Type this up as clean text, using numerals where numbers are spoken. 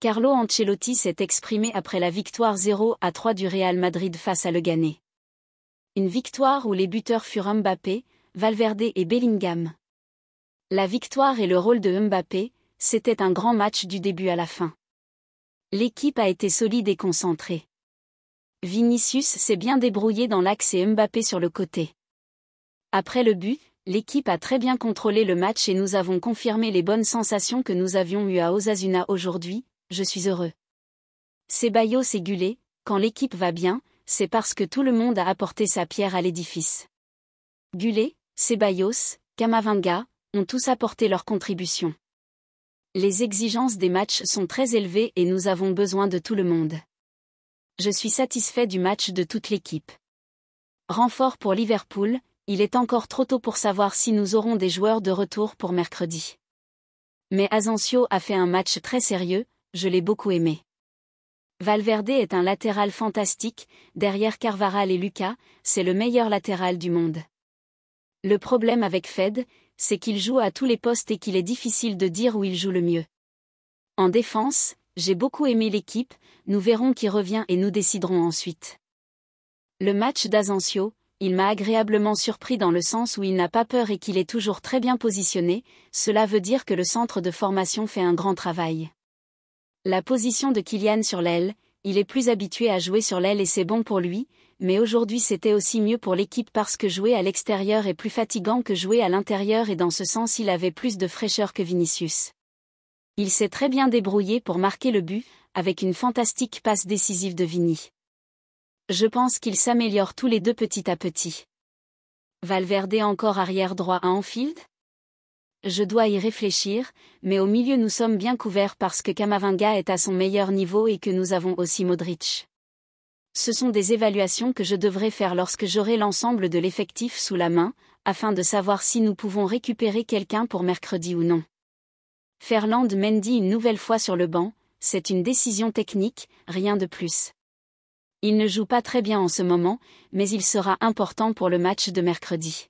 Carlo Ancelotti s'est exprimé après la victoire 0-3 du Real Madrid face à Leganés. Une victoire où les buteurs furent Mbappé, Valverde et Bellingham. La victoire et le rôle de Mbappé, c'était un grand match du début à la fin. L'équipe a été solide et concentrée. Vinicius s'est bien débrouillé dans l'axe et Mbappé sur le côté. Après le but, l'équipe a très bien contrôlé le match et nous avons confirmé les bonnes sensations que nous avions eues à Osasuna aujourd'hui. Je suis heureux. Ceballos et Gullet, quand l'équipe va bien, c'est parce que tout le monde a apporté sa pierre à l'édifice. Gullet, Ceballos, Camavinga, ont tous apporté leur contribution. Les exigences des matchs sont très élevées et nous avons besoin de tout le monde. Je suis satisfait du match de toute l'équipe. Renfort pour Liverpool, il est encore trop tôt pour savoir si nous aurons des joueurs de retour pour mercredi. Mais Asensio a fait un match très sérieux, je l'ai beaucoup aimé. Valverde est un latéral fantastique, derrière Carvajal et Lucas, c'est le meilleur latéral du monde. Le problème avec Fed, c'est qu'il joue à tous les postes et qu'il est difficile de dire où il joue le mieux. En défense, j'ai beaucoup aimé l'équipe, nous verrons qui revient et nous déciderons ensuite. Le match d'Asensio, il m'a agréablement surpris dans le sens où il n'a pas peur et qu'il est toujours très bien positionné, cela veut dire que le centre de formation fait un grand travail. La position de Kylian sur l'aile, il est plus habitué à jouer sur l'aile et c'est bon pour lui, mais aujourd'hui c'était aussi mieux pour l'équipe parce que jouer à l'extérieur est plus fatigant que jouer à l'intérieur et dans ce sens il avait plus de fraîcheur que Vinicius. Il s'est très bien débrouillé pour marquer le but, avec une fantastique passe décisive de Vini. Je pense qu'ils s'améliorent tous les deux petit à petit. Valverde encore arrière droit à Anfield ? Je dois y réfléchir, mais au milieu nous sommes bien couverts parce que Camavinga est à son meilleur niveau et que nous avons aussi Modric. Ce sont des évaluations que je devrais faire lorsque j'aurai l'ensemble de l'effectif sous la main, afin de savoir si nous pouvons récupérer quelqu'un pour mercredi ou non. Ferland Mendy une nouvelle fois sur le banc, c'est une décision technique, rien de plus. Il ne joue pas très bien en ce moment, mais il sera important pour le match de mercredi.